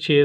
6